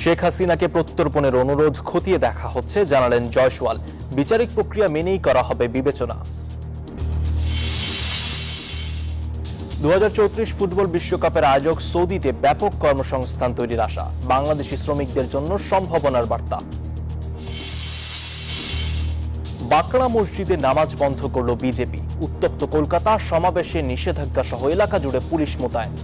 শেখ হাসিনাকে প্রত্যর্পণের অনুরোধ খতিয়ে দেখা হচ্ছে জানালেন জয়সওয়াল। বিচারিক প্রক্রিয়া মেনেই করা হবে বিবেচনা। 2034 ফুটবল বিশ্বকাপের আয়োজক সৌদিতে ব্যাপক কর্মসংস্থান তৈরির আশা। বাংলাদেশি শ্রমিকদের জন্য সম্ভাবনার বার্তা। বাকড়া মসজিদে নামাজ বন্ধ করল বিজেপি। উত্তপ্ত কলকাতা, সমাবেশে নিষেধাজ্ঞা সহ এলাকা জুড়ে পুলিশ মোতায়েন।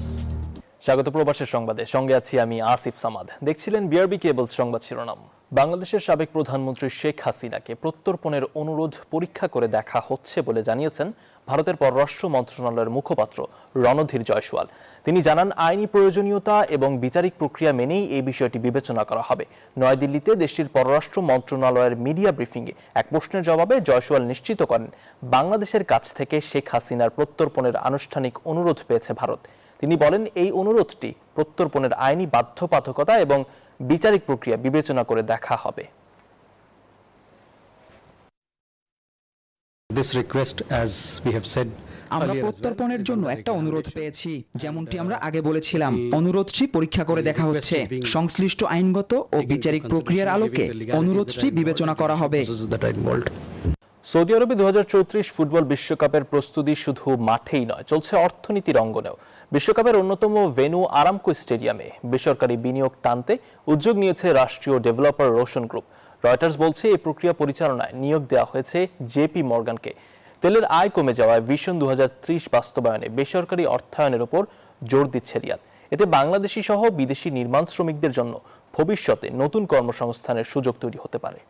স্বাগত প্রবাসের সংবাদে, সঙ্গে আছি আমি আসিফ সামাদ। দেখছিলেন বিআরবি কেবলস সংবাদ শিরোনাম। বাংলাদেশের সাবেক প্রধানমন্ত্রী শেখ হাসিনাকে প্রত্যর্পণের অনুরোধ পরীক্ষা করে দেখা হচ্ছে বলে জানিয়েছেন ভারতের পররাষ্ট্র মন্ত্রণালয়ের মুখপাত্র রণধীর জয়সওয়াল। তিনি জানান, আইনি প্রয়োজনীয়তা এবং বিচারিক প্রক্রিয়া মেনেই এই বিষয়টি বিবেচনা করা হবে। নয়াদিল্লিতে দেশটির পররাষ্ট্র মন্ত্রণালয়ের মিডিয়া ব্রিফিংয়ে এক প্রশ্নের জবাবে জয়সওয়াল নিশ্চিত করেন, বাংলাদেশের কাছ থেকে শেখ হাসিনার প্রত্যর্পণের আনুষ্ঠানিক অনুরোধ পেয়েছে ভারত। তিনি বলেন, এই অনুরোধটি প্রত্যর্পণের আইনি বাধ্যবাধকতা এবং বিচারিক প্রক্রিয়া বিবেচনা করে দেখা হবে। আমরা প্রত্যর্পণের জন্য একটা অনুরোধ পেয়েছি। যেমনটি আমরা আগে বলেছিলাম, অনুরোধটি পরীক্ষা করে দেখা হচ্ছে। সংশ্লিষ্ট আইনগত ও বিচারিক প্রক্রিয়ার আলোকে অনুরোধটি বিবেচনা করা হবে। সৌদি আরবে 2034 ফুটবল বিশ্বকাপের প্রস্তুতি শুধু মাঠেই নয়, চলছে অর্থনীতির অঙ্গনেও। বিশ্বকাপের অন্যতম ভেন্যু আরামকো স্টেডিয়ামে বেসরকারি বিনিয়োগ টানতে উদ্যোগ নিয়েছে রাষ্ট্রীয় ডেভেলপার রোশন গ্রুপ। রয়টার্স বলছে, এই প্রক্রিয়া পরিচালনায় নিয়োগ দেওয়া হয়েছে জেপি মর্গানকে। তেলের আয় কমে যাওয়ায় ভিশন 2030 বাস্তবায়নে বেসরকারি অর্থায়নের উপর জোর দিচ্ছে রিয়াদ। এতে বাংলাদেশি সহ বিদেশি নির্মাণ শ্রমিকদের জন্য ভবিষ্যতে নতুন কর্মসংস্থানের সুযোগ তৈরি হতে পারে।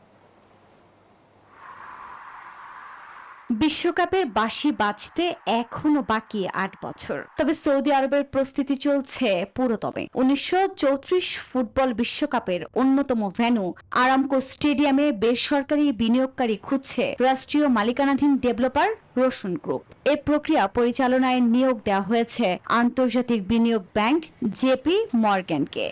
বিশ্বকাপের বাঁশি বাজতে এখনো বাকি 8 বছর। তবে সৌদি আরবের প্রস্তুতি চলছে পুরোদমে। 1934 ফুটবল বিশ্বকাপের অন্যতম ভেন্যু আরামকো স্টেডিয়ামে বেসরকারি বিনিয়োগকারী খুঁজছে রাষ্ট্রীয় মালিকানাধীন ডেভেলপার রোশন গ্রুপ। এই প্রক্রিয়া পরিচালনায় নিয়োগ দেওয়া হয়েছে আন্তর্জাতিক বিনিয়োগ ব্যাংক জেপি মর্গ্যানকে।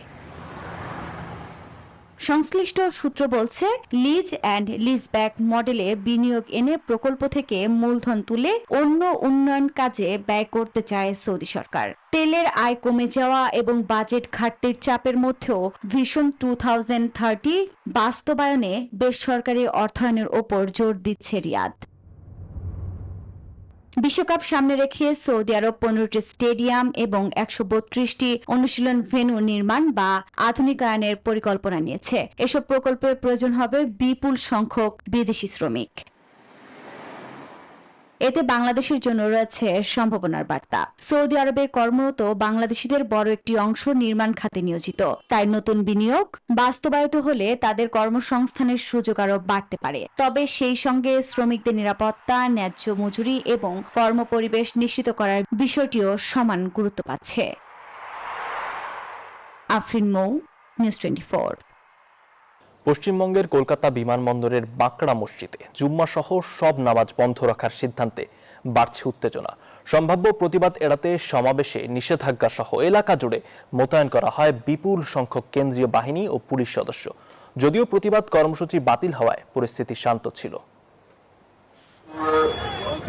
সংশ্লিষ্ট সূত্র বলছে, লিজ অ্যান্ড লিজ ব্যাক মডেলে বিনিয়োগ এনে প্রকল্প থেকে মূলধন তুলে অন্য উন্নয়ন কাজে ব্যয় করতে চায় সৌদি সরকার। তেলের আয় কমে যাওয়া এবং বাজেট ঘাটতির চাপের মধ্যেও ভিশন 2030 বাস্তবায়নে বেসরকারি অর্থায়নের ওপর জোর দিচ্ছে রিয়াদ। বিশ্বকাপ সামনে রেখে সৌদি আরব 15টি স্টেডিয়াম এবং 132টি অনুশীলন ভেন্যু নির্মাণ বা আধুনিকায়নের পরিকল্পনা নিয়েছে। এসব প্রকল্পের প্রয়োজন হবে বিপুল সংখ্যক বিদেশি শ্রমিক। এতে বাংলাদেশের জন্য রয়েছে সম্ভাবনার বার্তা। সৌদি আরবে কর্মরত বাংলাদেশিদের বড় একটি অংশ নির্মাণ খাতে নিয়োজিত। তাই নতুন বিনিয়োগ বাস্তবায়িত হলে তাদের কর্মসংস্থানের সুযোগ আরও বাড়তে পারে। তবে সেই সঙ্গে শ্রমিকদের নিরাপত্তা, ন্যায্য মজুরি এবং কর্মপরিবেশ নিশ্চিত করার বিষয়টিও সমান গুরুত্ব পাচ্ছে। আফরিন মৌ, নিউজ 24। পশ্চিমবঙ্গের কলকাতা বিমানবন্দরের বাকড়া মসজিদে জুম্মা সহ সব নামাজ বন্ধ রাখার সিদ্ধান্তে বাড়ছে উত্তেজনা। সম্ভাব্য প্রতিবাদ এড়াতে সমাবেশে নিষেধাজ্ঞা সহ এলাকা জুড়ে মোতায়েন করা হয় বিপুল সংখ্যক কেন্দ্রীয় বাহিনী ও পুলিশ সদস্য। যদিও প্রতিবাদ কর্মসূচি বাতিল হওয়ায় পরিস্থিতি শান্ত ছিল।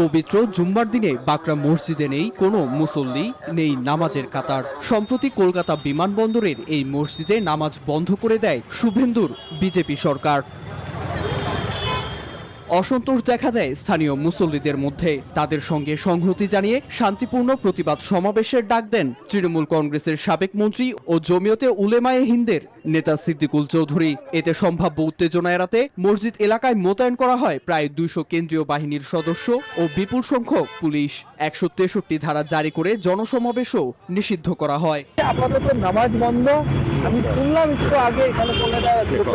পবিত্র জুম্মার দিনে বাকড়া মসজিদে নেই কোনো মুসল্লি, নেই নামাজের কাতার। সম্প্রতি কলকাতা বিমানবন্দরের এই মসজিদে নামাজ বন্ধ করে দেয় শুভেন্দুর বিজেপি সরকার। অসন্তোষ দেখা দেয় স্থানীয় মুসল্লিদের মধ্যে। তাদের সঙ্গে সংহতি জানিয়ে শান্তিপূর্ণ প্রতিবাদ সমাবেশের ডাক দেন তৃণমূল কংগ্রেসের সাবেক মন্ত্রী ও জমিয়তে উলেমায়ে হিন্দের নেতা সিদ্দিকুল চৌধুরী। এতে সম্ভাব্য উত্তেজনা এড়াতে মসজিদ এলাকায় মোতায়েন করা হয় প্রায় 200 কেন্দ্রীয় বাহিনীর সদস্য ও বিপুল সংখ্যক পুলিশ। 163 ধারা জারি করে জনসমাবেশও নিষিদ্ধ করা হয়। আপাতত নামাজ বন্ধ। আমি শুনলাম একটু আগে এখানে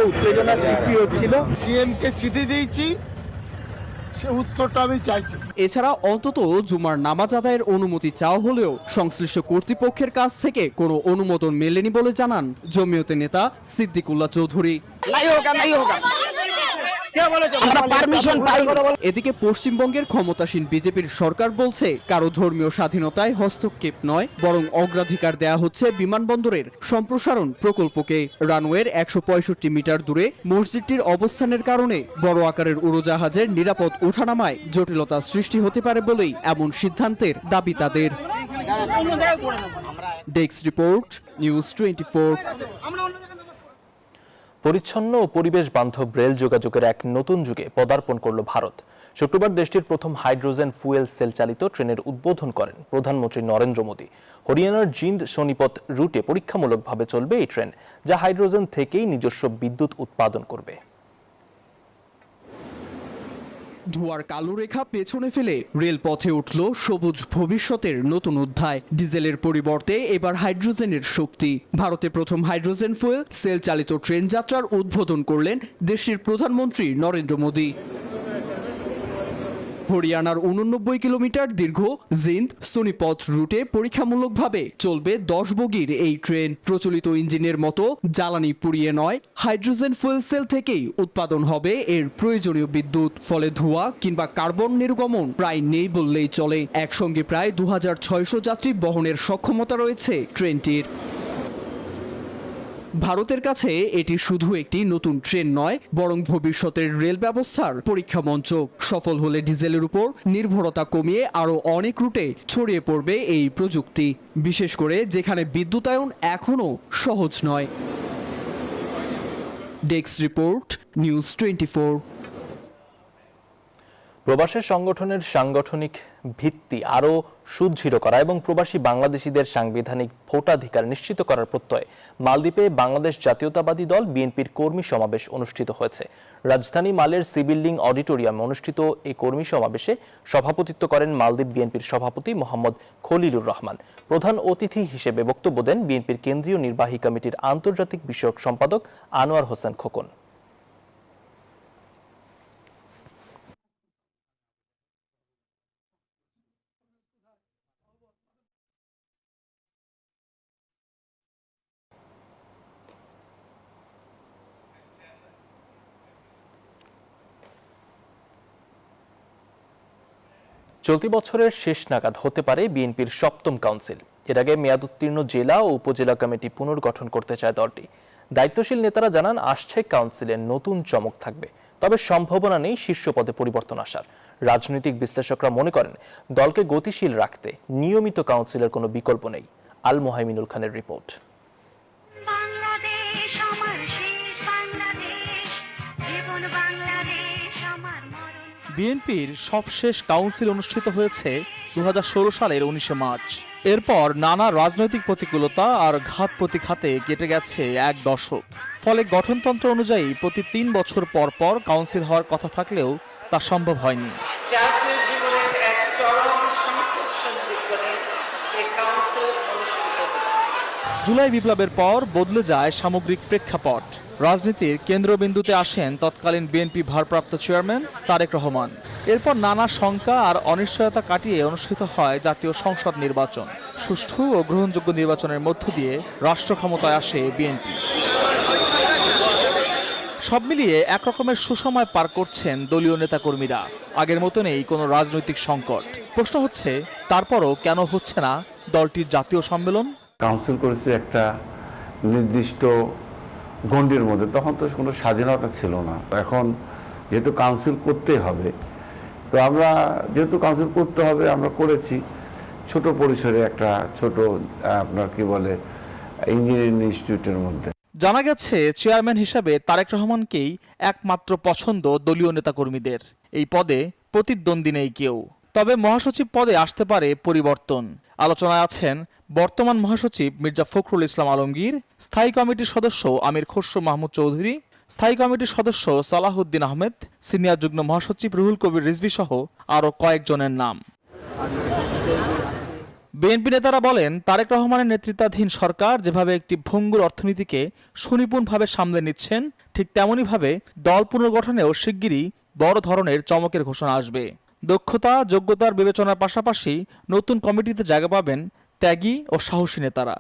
উত্তেজনা সৃষ্টি হচ্ছিল। সিএমকে চিঠি দিয়েছি, সে উত্তরটা আমি চাইছি। এছাড়া অন্তত জুমার নামাজ আদায়ের অনুমতি চাওয়া হলেও সংশ্লিষ্ট কর্তৃপক্ষের কাছ থেকে কোনো অনুমোদন মেলেনি বলে জানান জমিয়তে নেতা সিদ্দিকুল্লাহ চৌধুরী। এদিকে পশ্চিমবঙ্গের ক্ষমতাসীন বিজেপির সরকার বলছে, কারো ধর্মীয় স্বাধীনতায় হস্তক্ষেপ নয়, বরং অগ্রাধিকার দেয়া হচ্ছে বিমানবন্দরের সম্প্রসারণ প্রকল্পকে। রানওয়ের 165 মিটার দূরে মসজিদটির অবস্থানের কারণে বড় আকারের উড়োজাহাজের নিরাপদ ওঠানামায় জটিলতা সৃষ্টি হতে পারে বলেই এমন সিদ্ধান্তের দাবি তাদের। Desk report, news 24। পরিচ্ছন্ন ও পরিবেশ বান্ধব রেল যোগাযোগের এক নতুন যুগে পদার্পণ করল ভারত। শুক্রবার দেশটির প্রথম হাইড্রোজেন ফুয়েল সেল চালিত ট্রেনের উদ্বোধন করেন প্রধানমন্ত্রী নরেন্দ্র মোদী। হরিয়ানার জিন্দ সোনিপত রুটে পরীক্ষামূলকভাবে চলবে এই ট্রেন, যা হাইড্রোজেন থেকেই নিজস্ব বিদ্যুৎ উৎপাদন করবে। ধোঁয়ার কালো রেখা পেছনে ফেলে রেলপথে উঠল সবুজ ভবিষ্যতের নতুন অধ্যায়। ডিজেলের পরিবর্তে এবার হাইড্রোজেনের শক্তি। ভারতে প্রথম হাইড্রোজেন ফুয়েল সেল চালিত ট্রেন যাত্রার উদ্বোধন করলেন দেশটির প্রধানমন্ত্রী নরেন্দ্র মোদী। হরিয়ানার 89 কিলোমিটার দীর্ঘ জিন্দ সোনিপত রুটে পরীক্ষামূলকভাবে চলবে 10 বগির এই ট্রেন। প্রচলিত ইঞ্জিনের মতো জ্বালানি পুড়িয়ে নয়, হাইড্রোজেন ফুয়েল সেল থেকেই উৎপাদন হবে এর প্রয়োজনীয় বিদ্যুৎ। ফলে ধোঁয়া কিংবা কার্বন নির্গমন প্রায় নেই বললেই চলে। একসঙ্গে প্রায় 2600 যাত্রী বহনের সক্ষমতা রয়েছে ট্রেনটির। ভারতের কাছে এটি শুধু একটি নতুন ট্রেন নয়, বরং ভবিষ্যতের রেল ব্যবস্থার পরীক্ষা মঞ্চ। সফল হলে ডিজেলের উপর নির্ভরতা কমিয়ে আরও অনেক রুটে ছড়িয়ে পড়বে এই প্রযুক্তি, বিশেষ করে যেখানে বিদ্যুতায়ন এখনও সহজ নয়। Desk report, news 24। প্রবাসের সংগঠনের সাংগঠনিক ভিত্তি আরও সুদৃঢ় করা এবং প্রবাসী বাংলাদেশিদের সাংবিধানিক ভোটাধিকার নিশ্চিত করার প্রত্যয়ে মালদ্বীপে বাংলাদেশ জাতীয়তাবাদী দল বিএনপির কর্মী সমাবেশ অনুষ্ঠিত হয়েছে। রাজধানী মালের সিভিল অডিটোরিয়ামে অনুষ্ঠিত এই কর্মী সমাবেশে সভাপতিত্ব করেন মালদ্বীপ বিএনপির সভাপতি মোহাম্মদ খলিলুর রহমান। প্রধান অতিথি হিসেবে বক্তব্য দেন বিএনপির কেন্দ্রীয় নির্বাহী কমিটির আন্তর্জাতিক বিষয়ক সম্পাদক আনোয়ার হোসেন খোকন। চলতি বছরের শেষ নাগাদ হতে পারে বিএনপির সপ্তম কাউন্সিল। এর আগে মেয়াদোত্তীর্ণ জেলা ও উপজেলা কমিটি পুনর্গঠন করতে চায় দলটি। দায়িত্বশীল নেতারা জানান, আসছে কাউন্সিলে নতুন চমক থাকবে, তবে সম্ভাবনা নেই শীর্ষ পদে পরিবর্তন আসার। রাজনৈতিক বিশ্লেষকরা মনে করেন, দলকে গতিশীল রাখতে নিয়মিত কাউন্সিলের কোনো বিকল্প নেই। আল মোহাইমিনুল খানের রিপোর্ট। বিএনপির সবশেষ কাউন্সিল অনুষ্ঠিত হয়েছে 2016 সালের 19 মার্চ। এরপর নানা রাজনৈতিক প্রতিকূলতা আর ঘাত প্রতিঘাতে কেটে গেছে এক দশক। ফলে গঠনতন্ত্র অনুযায়ী প্রতি 3 বছর পর পর কাউন্সিল হওয়ার কথা থাকলেও তা সম্ভব হয়নি। জুলাই বিপ্লবের পর বদলে যায় সামগ্রিক প্রেক্ষাপট। রাজনীতির কেন্দ্রবিন্দুতে আসেন তৎকালীন বিএনপি ভারপ্রাপ্ত চেয়ারম্যান তারেক রহমান। এরপর নানা শঙ্কা আর অনিশ্চয়তা কাটিয়ে অনুষ্ঠিত হয় জাতীয় সংসদ নির্বাচন। সুষ্ঠু ও গ্রহণযোগ্য নির্বাচনের মধ্য দিয়ে রাষ্ট্র ক্ষমতায় আসে বিএনপি। সব মিলিয়ে একরকমের সুসময় পার করছেন দলীয় নেতাকর্মীরা। আগের মতো নেই কোনো রাজনৈতিক সংকট। প্রশ্ন হচ্ছে, তারপরও কেন হচ্ছে না দলটির জাতীয় সম্মেলন? কাউন্সিল করেছে একটা নির্দিষ্ট গণ্ডির মধ্যে, তখন তো কোনো স্বাধীনতা ছিল না। এখন যেহেতু কাউন্সিল করতে হবে, তো আমরা যেহেতু কাউন্সিল করতে হবে আমরা করেছি ছোট পরিসরে একটা ছোট আপনার কি বলে ইঞ্জিনিয়ারিং ইনস্টিটিউটের মধ্যে। জানা গেছে, চেয়ারম্যান হিসাবে তারেক রহমানকেই একমাত্র পছন্দ দলীয় নেতাকর্মীদের। এই পদে প্রতিদ্বন্দ্বী নেই কেউ। তবে মহাসচিব পদে আসতে পারে পরিবর্তন। আলোচনায় আছেন বর্তমান মহাসচিব মির্জা ফখরুল ইসলাম আলমগীর, স্থায়ী কমিটির সদস্য আমির খসরু মাহমুদ চৌধুরী, স্থায়ী কমিটির সদস্য সালাহউদ্দিন আহমেদ, সিনিয়র যুগ্ম মহাসচিব রুহুল কবির রিজভী সহ আরও কয়েকজনের নাম। বিএনপি নেতারা বলেন, তারেক রহমানের নেতৃত্বাধীন সরকার যেভাবে একটি ভঙ্গুর অর্থনীতিকে সুনিপুণভাবে সামলে নিচ্ছেন, ঠিক তেমনইভাবে দল পুনর্গঠনেও শিগগিরই বড় ধরনের চমকের ঘোষণা আসবে। দক্ষতা যোগ্যতার বিবেচনার পাশাপাশি নতুন কমিটিতে জায়গা পাবেন ত্যাগী ও সাহসী নেতারা।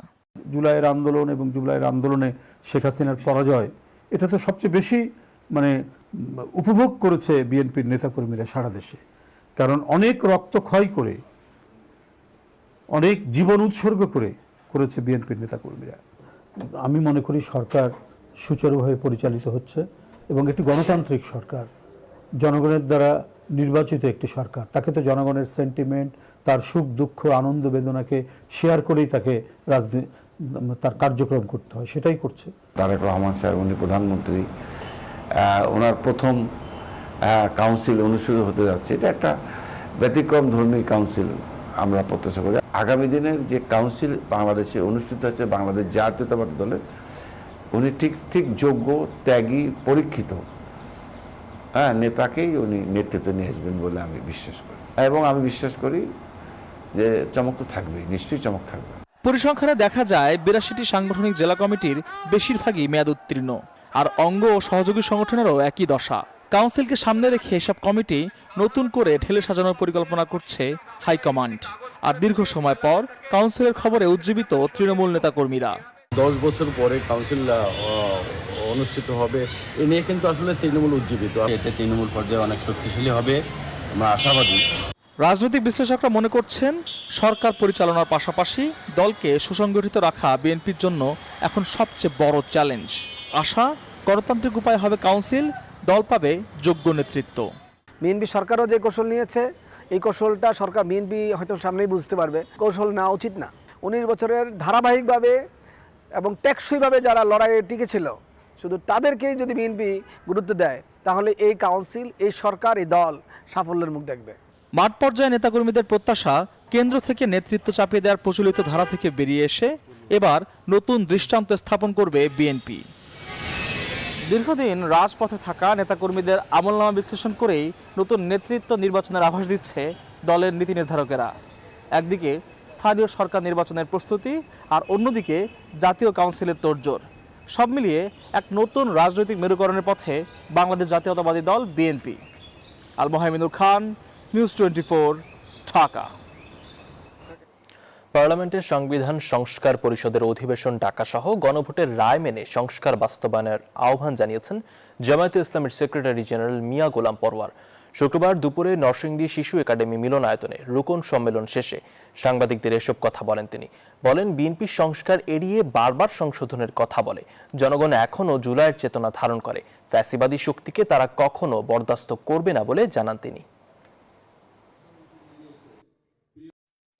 জুলাইয়ের আন্দোলন এবং জুলাইয়ের আন্দোলনে শেখ হাসিনার পরাজয়, এটা তো সবচেয়ে বেশি উপভোগ করেছে বিএনপির নেতাকর্মীরা সারা দেশে। কারণ অনেক রক্তক্ষয় করে, অনেক জীবন উৎসর্গ করেছে বিএনপির নেতাকর্মীরা। আমি মনে করি সরকার সুচারুভাবে পরিচালিত হচ্ছে এবং একটি গণতান্ত্রিক সরকার, জনগণের দ্বারা নির্বাচিত একটি সরকার। তাকে তো জনগণের সেন্টিমেন্ট, তার সুখ দুঃখ আনন্দ বেদনাকে শেয়ার করেই তাকে তার কার্যক্রম করতে হয়, সেটাই করছে। তারেক রহমান সাহেব উনি প্রধানমন্ত্রী, ওনার প্রথম কাউন্সিল অনুষ্ঠিত হতে যাচ্ছে। এটা একটা ব্যতিক্রম ধর্মী কাউন্সিল আমরা প্রত্যাশা করি। আগামী দিনের যে কাউন্সিল বাংলাদেশে অনুষ্ঠিত হচ্ছে বাংলাদেশ জাতীয়তাবাদী দলের, উনি ঠিক যোগ্য, ত্যাগী, পরীক্ষিত নেতাকেই উনি নেতৃত্ব নিয়ে আসবেন বলে আমি বিশ্বাস করি, এবং আমি বিশ্বাস করি যে চমক তো থাকবেই, নিশ্চয়ই চমক থাকবে। পরিসংখ্যানে দেখা যায় 82টি সাংগঠনিক জেলা কমিটির বেশিরভাগই মেয়াদ উত্তীর্ণ, আর অঙ্গ ও সহযোগী সংগঠনেরও একই দশা। কাউন্সিলকে সামনে রেখে এসব কমিটি নতুন করে ঢেলে সাজানোর পরিকল্পনা করছে হাইকমান্ড। আর দীর্ঘ সময় পর কাউন্সিলের খবরে উজ্জীবিত তৃণমূল নেতাকর্মীরা। 10 বছর পরে কাউন্সিল অনুষ্ঠিত হবে, এ নিয়ে কিন্তু আসলে তৃণমূল উজ্জীবিত। এতে তৃণমূল পর্যায়ে অনেক শক্তিশালী হবে, আমরা আশাবাদী। রাজনৈতিক বিশ্লেষকরা মনে করছেন, সরকার পরিচালনার পাশাপাশি দলকে সুসংগঠিত রাখা বিএনপির জন্য এখন সবচেয়ে বড় চ্যালেঞ্জ। আশা, গণতান্ত্রিক উপায় হবে কাউন্সিল, দল পাবে যোগ্য নেতৃত্ব। বিএনপি সরকারও যে কৌশল নিয়েছে, এই কৌশলটা সরকার বিএনপি হয়তো সামনেই বুঝতে পারবে কৌশল নেওয়া উচিত না। 19 বছরের ধারাবাহিকভাবে এবং টেকসইভাবে যারা লড়াইয়ে টিকেছিল, শুধু তাদেরকেই যদি বিএনপি গুরুত্ব দেয়, তাহলে এই কাউন্সিল, এই সরকার, এই দল সাফল্যের মুখ দেখবে। মাঠ পর্যায়ে নেতাকর্মীদের প্রত্যাশা, কেন্দ্র থেকে নেতৃত্ব চাপিয়ে দেওয়ার প্রচলিত ধারা থেকে বেরিয়ে এসে এবার নতুন দৃষ্টান্ত স্থাপন করবে বিএনপি। দীর্ঘদিন রাজপথে থাকা নেতাকর্মীদের আমলনামা বিশ্লেষণ করেই নতুন নেতৃত্ব নির্বাচনের আভাস দিচ্ছে দলের নীতি নির্ধারকেরা। একদিকে স্থানীয় সরকার নির্বাচনের প্রস্তুতি, আর অন্যদিকে জাতীয় কাউন্সিলের তোড়জোড়। সব মিলিয়ে এক নতুন রাজনৈতিক মেরুকরণের পথে বাংলাদেশ জাতীয়তাবাদী দল বিএনপি। আল মোহাইমিনুর খান, নিউজ 24, ঢাকা। পার্লামেন্টের সংবিধান সংস্কার পরিষদের অধিবেশন ডাকাসহ গণভোটের রায় মেনে সংস্কার বাস্তবায়নের আহ্বান জানিয়েছেন জামায়াতে ইসলামের সেক্রেটারি জেনারেল মিয়া গোলাম পরওয়ার। শুক্রবার দুপুরে নরসিংদী শিশু একাডেমি মিলনায়তনে রুকন সম্মেলন শেষে সাংবাদিকদের এসব কথা বলেন তিনি। বলেন, বিএনপি সংস্কার এড়িয়ে বারবার সংশোধনের কথা বলে। জনগণ এখনও জুলাইয়ের চেতনা ধারণ করে। ফ্যাসিবাদী শক্তিকে তারা কখনো বরদাস্ত করবে না বলে জানান তিনি।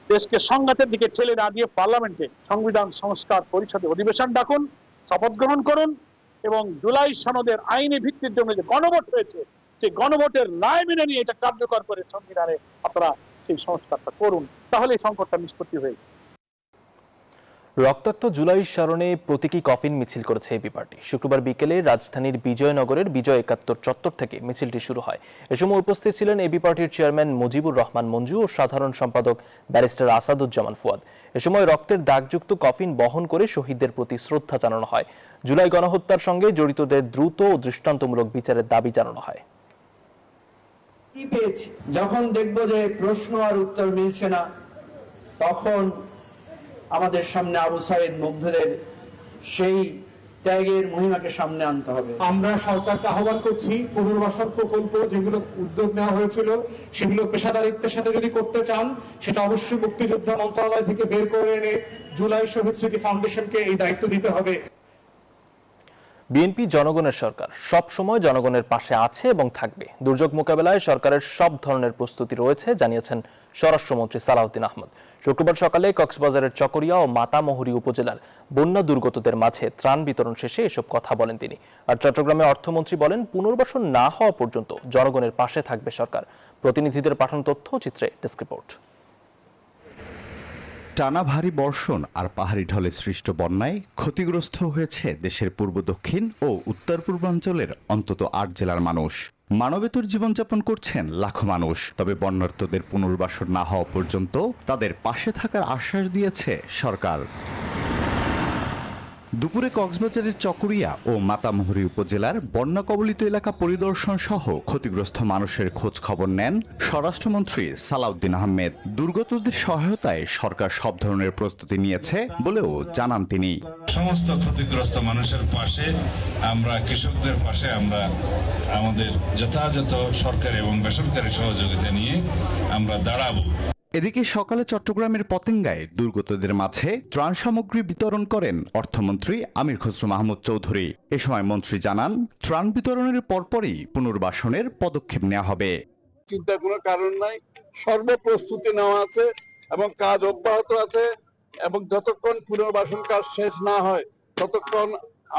দেশকে সংঘাতের দিকে ঠেলে না দিয়ে পার্লামেন্টে সংবিধান সংস্কার পরিষদে অধিবেশন ডাকুন, শপথ গ্রহণ করুন, এবং জুলাই সনদের আইনি ভিত্তির জন্য যে গণভোট হয়েছে, সেই গণভোটের রায় মেনে নিয়ে এটা কার্যকর করে সংবিধানে আপনারা সেই সংস্কারটা করুন, তাহলে এই সংকটটা নিষ্পত্তি হয়ে যাবে। রক্তাক্ত জুলাই স্মরণে প্রতীকী কফিন মিছিল করেছে এবি পার্টি। শুক্রবার বিকেলে রাজধানীর বিজয়নগরের বিজয় 71 চত্বর থেকে মিছিলটি শুরু হয়। এ সময় উপস্থিত ছিলেন এবি পার্টির চেয়ারম্যান মুজিবুর রহমান মঞ্জু ও সাধারণ সম্পাদক ব্যারিস্টার আসাদুজ্জামান ফুয়াদ। এ সময় রক্তের দাগযুক্ত কফিন বহন করে শহীদদের প্রতি শ্রদ্ধা জানানো হয়। জুলাই গণহত্যার সঙ্গে জড়িতদের দ্রুত ও দৃষ্টান্তমূলক বিচারের দাবি জানানো হয়। যখন দেখব যে প্রশ্ন আর উত্তর মিলছে না, তখন আমাদের সামনে আবু সাইদ মুগ্ধদের সেই ত্যাগের মহিমাকে সামনে আনতে হবে। আমরা সরকারকে আহ্বান করছি, পুনর্বাসন প্রকল্প যেগুলো উদ্যোগ নেওয়া হয়েছিল সেগুলো পেশাদারিত্বের সাথে যদি করতে চান, সেটা অবশ্যই মুক্তিযোদ্ধা মন্ত্রণালয় থেকে বের করে এনে জুলাই শহীদ স্মৃতি ফাউন্ডেশনকে এই দায়িত্ব দিতে হবে। বিএনপি জনগণের সরকার, সব সময় জনগণের পাশে আছে এবং থাকবে। দুর্যোগ মোকাবেলায় সরকারের সব ধরনের প্রস্তুতি রয়েছে জানিয়েছেন স্বরাষ্ট্রমন্ত্রী সালাউদ্দিন আহমদ। শুক্রবার সকালে কক্সবাজারের চকরিয়া ও মাতামুহুরী উপজেলার বন্যা দুর্গতদের মাঝে ত্রাণ বিতরণ শেষে এসব কথা বলেন তিনি। আর চট্টগ্রামে অর্থমন্ত্রী বলেন, পুনর্বাসন না হওয়া পর্যন্ত জনগণের পাশে থাকবে সরকার। প্রতিনিধিদের পাঠানো তথ্য চিত্রে ডেস্ক রিপোর্ট। টানা ভারী বর্ষণ আর পাহাড়ি ঢলে সৃষ্ট বন্যায় ক্ষতিগ্রস্ত হয়েছে দেশের পূর্ব, দক্ষিণ ও উত্তর পূর্বাঞ্চলের অন্তত 8 জেলার মানুষ। মানবেতর জীবনযাপন করছেন লাখো মানুষ। তবে বন্যার্তদের পুনর্বাসন না হওয়া পর্যন্ত তাদের পাশে থাকার আশ্বাস দিয়েছে সরকার। দুপুরে কক্সবাজারের চকরিয়া ও মাতামুহুরী উপজেলার বন্যা কবলিত এলাকা পরিদর্শন সহ ক্ষতিগ্রস্ত মানুষের খোঁজ খবর নেন স্বরাষ্ট্রমন্ত্রী সালাউদ্দিন আহমেদ। দুর্গতদের সহায়তায় সরকার সব ধরনের প্রস্তুতি নিয়েছে বলেও জানান তিনি। সমস্ত ক্ষতিগ্রস্ত মানুষের পাশে আমরা, কৃষকদের পাশে আমরা আমাদের যথাযথ সরকারি এবং বেসরকারি সহযোগিতা নিয়ে আমরা দাঁড়াবো। এদিকে সকালে চট্টগ্রামের পতেঙ্গায় দুর্গতদের মাঝে ত্রাণ সামগ্রী বিতরণ করেন অর্থমন্ত্রী আমির খসরু মাহমুদ চৌধুরী। এ সময় মন্ত্রী জানান, ত্রাণ বিতরণের পরপরই পুনর্বাসনের পদক্ষেপ নেওয়া হবে। চিন্তার কোনো কারণ নাই, সর্বপ্রস্তুতি নেওয়া আছে এবং কাজ অব্যাহত আছে। এবং যতক্ষণ পুনর্বাসন কাজ শেষ না হয় ততক্ষণ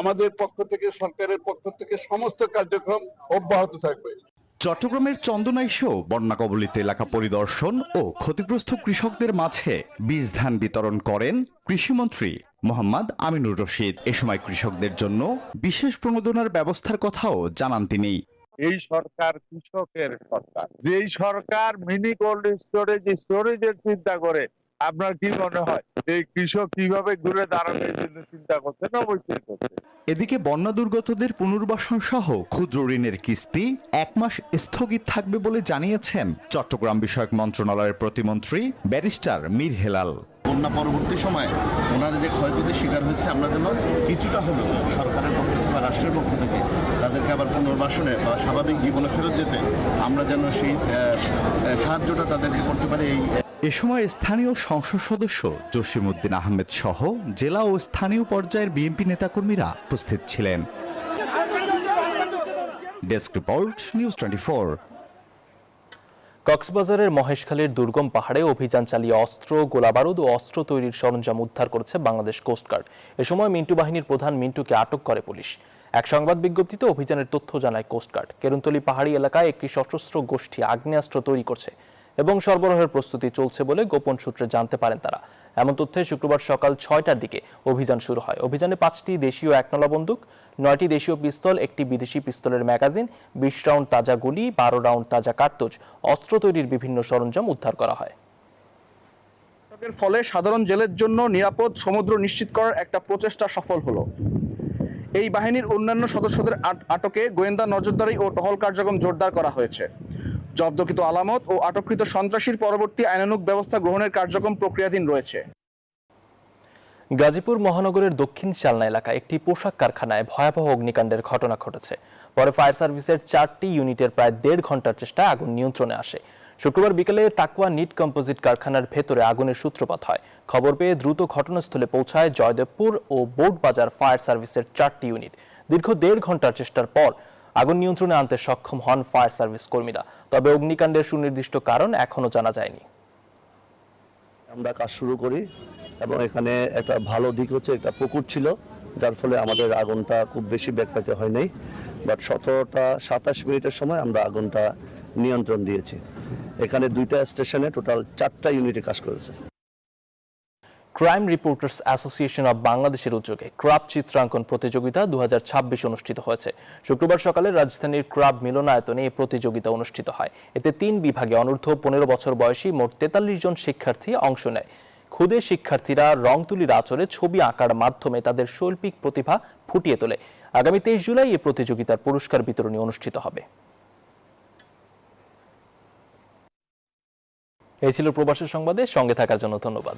আমাদের পক্ষ থেকে, সরকারের পক্ষ থেকে সমস্ত কার্যক্রম অব্যাহত থাকবে। চট্টগ্রামের চন্দনা এসেও বন্যা কবলিত এলাকা পরিদর্শন ও ক্ষতিগ্রস্ত কৃষকদের মাঝে বীজ ধান বিতরণ করেন কৃষিমন্ত্রী মোহাম্মদ আমিনুর রশিদ। এ সময় কৃষকদের জন্য বিশেষ প্রণোদনার ব্যবস্থার কথাও জানান তিনি। এই সরকার কৃষকের সরকার, যেই সরকার মিনি কোল্ড স্টোরেজের চিন্তা করে, আপনার কি মনে হয় এই কৃষক কিভাবে ঘুরে দাঁড়ানোর জন্য চিন্তা করছে? না, অবশ্যই করছে। এদিকে বন্যা দুর্গতদের পুনর্বাসন সহ ক্ষুদ্র ঋণের কিস্তি 1 মাস স্থগিত থাকবে বলে জানিয়েছেন চট্টগ্রাম বিষয়ক মন্ত্রণালয়ের প্রতিমন্ত্রী ব্যারিস্টার মীর হেলাল। বন্যা পরবর্তী সময়ে ওনারা যে ক্ষয়ক্ষতির শিকার হয়েছে, আমরা যেন কিছুটা হলেও সরকারের পক্ষ থেকে বা রাষ্ট্রের পক্ষ থেকে তাদেরকে আবার পুনর্বাসনে বা স্বাভাবিক জীবনে ফেরত যেতে আমরা যেন সেই সাহায্যটা তাদেরকে করতে পারি। এ সময় স্থানীয় সংসদ সদস্য জসিমউদ্দিন আহমেদ সহ জেলা ও স্থানীয় পর্যায়ের বিএনপি নেতাকর্মীরা উপস্থিত ছিলেন। Desk report, news 24। কক্সবাজারের মহেশখালীর দুর্গম পাহাড়ে অভিযান চালিয়ে অস্ত্র, গোলাবারুদ ও অস্ত্র তৈরির সরঞ্জাম উদ্ধার করেছে বাংলাদেশ কোস্টগার্ড। এ সময় মিন্টু বাহিনীর প্রধান মিন্টুকে আটক করে পুলিশ। এক সংবাদ বিজ্ঞপ্তিতে অভিযানের তথ্য জানায় কোস্টগার্ড। কেরুন্তলি পাহাড়ি এলাকায় একটি সশস্ত্র গোষ্ঠী আগ্নেয়াস্ত্র তৈরি করছে এবং সরবরাহের প্রস্তুতি চলছে বলে গোপন সূত্রে জানতে পারেন তারা। এমন তথ্যে শুক্রবার সকাল 6টার দিকে অভিযান শুরু হয়। অভিযানে 5টি দেশীয় 1নলা বন্দুক, 9টি দেশীয় পিস্তল, একটি বিদেশি পিস্তলের ম্যাগাজিন, 20 রাউন্ড তাজা গুলি, 12 রাউন্ড তাজা কার্তুজ, অস্ত্র তৈরির বিভিন্ন সরঞ্জাম উদ্ধার করা হয়। এর ফলে সাধারণ জেলের জন্য নিরাপদ সমুদ্র নিশ্চিত করার একটা প্রচেষ্টা সফল হলো। এই বাহিনীর অন্যান্য সদস্যদের আটকে গোয়েন্দা নজরদারি ও টহল কার্যক্রম জোরদার করা হয়েছে। জব্দকৃত আলামত ও আটককৃত সন্ত্রাসীর পরবর্তী আইনানুগ ব্যবস্থা গ্রহণের কার্যক্রম প্রক্রিয়াধীন রয়েছে। গাজীপুর মহানগরের দক্ষিণ শালনা এলাকায় একটি পোশাক কারখানায় ভয়াবহ অগ্নিকাণ্ডের ঘটনা ঘটেছে। পরে ফায়ার সার্ভিসের 4টি ইউনিটের প্রায় 1.5 ঘন্টার চেষ্টায় আগুন নিয়ন্ত্রণে আসে। শুক্রবার বিকেলে তাকুয়া নিট কম্পোজিট কারখানার ভেতরে আগুনের সূত্রপাত হয়। খবর পেয়ে দ্রুত ঘটনাস্থলে পৌঁছায় জয়দেবপুর ও বোর্ডবাজার ফায়ার সার্ভিসের 4টি ইউনিট। দীর্ঘ 1.5 ঘন্টার চেষ্টার পর আগুন নিয়ন্ত্রণে আনতে সক্ষম হন ফায়ার সার্ভিস কর্মীরা। তবে অগ্নিকাণ্ডের সুনির্দিষ্ট কারণ এখনো জানা যায়নি। আমরা কাজ শুরু করি এবং এখানে একটা ভালো দিক হচ্ছে একটা পুকুর ছিল, যার ফলে আমাদের আগুনটা খুব বেশি বেগ পেতে হয় নাই। বাট 17টা 27 মিনিটের সময় আমরা আগুনটা নিয়ন্ত্রণ দিয়েছি। এখানে 2টা স্টেশনে টোটাল 4টা ইউনিটে কাজ করেছে। ক্রাইম রিপোর্টার্স অ্যাসোসিয়েশন অব বাংলাদেশের উদ্যোগে ক্রাব চিত্রাঙ্কন প্রতিযোগিতা 2026 অনুষ্ঠিত হয়েছে। শুক্রবার সকালে রাজধানীর ক্রাব মিলনায়তনে এই প্রতিযোগিতা অনুষ্ঠিত হয়। এতে 3 বিভাগে অনূর্ধ্ব 15 বছর বয়সী মোট 43 জন শিক্ষার্থী অংশ নেয়। ক্ষুদে শিক্ষার্থীরা রং তুলির আঁচড়ে ছবি আঁকার মাধ্যমে তাদের শৈল্পিক প্রতিভা ফুটিয়ে তোলে। আগামী 23 জুলাই এই প্রতিযোগিতার পুরস্কার বিতরণী অনুষ্ঠিত হবে। এই ছিল প্রবাসী সংবাদে সঙ্গে থাকার জন্য ধন্যবাদ।